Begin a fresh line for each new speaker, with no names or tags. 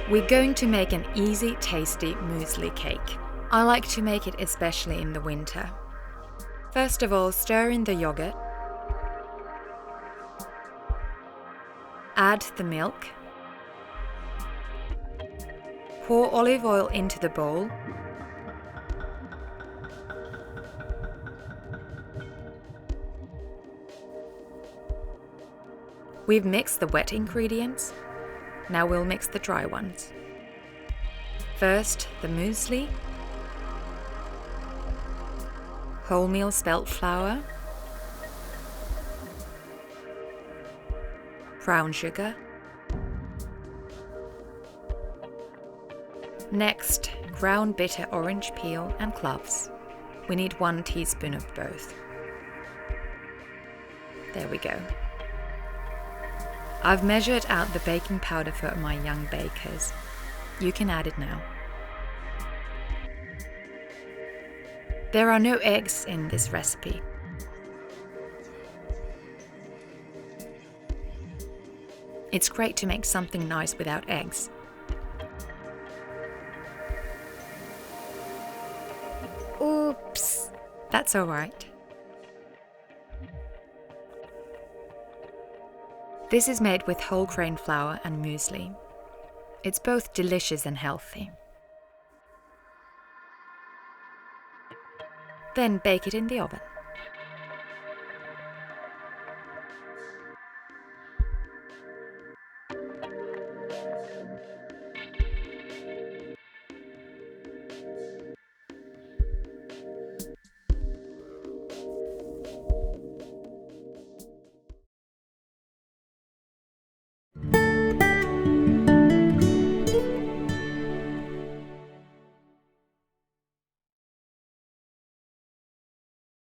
We're going to make an easy, tasty muesli cake. I like to make it especially in the winter. First of all, stir in the yogurt. Add the milk. Pour olive oil into the bowl. We've mixed the wet ingredients. Now we'll mix the dry ones. First, the muesli, wholemeal spelt flour, brown sugar. Next, ground bitter orange peel and cloves. We need 1 teaspoon of both. There we go. I've measured out the baking powder for my young bakers. You can add it now. There are no eggs in this recipe. It's great to make something nice without eggs. Oops, that's all right. This is made with whole grain flour and muesli. It's both delicious and healthy. Then bake it in the oven.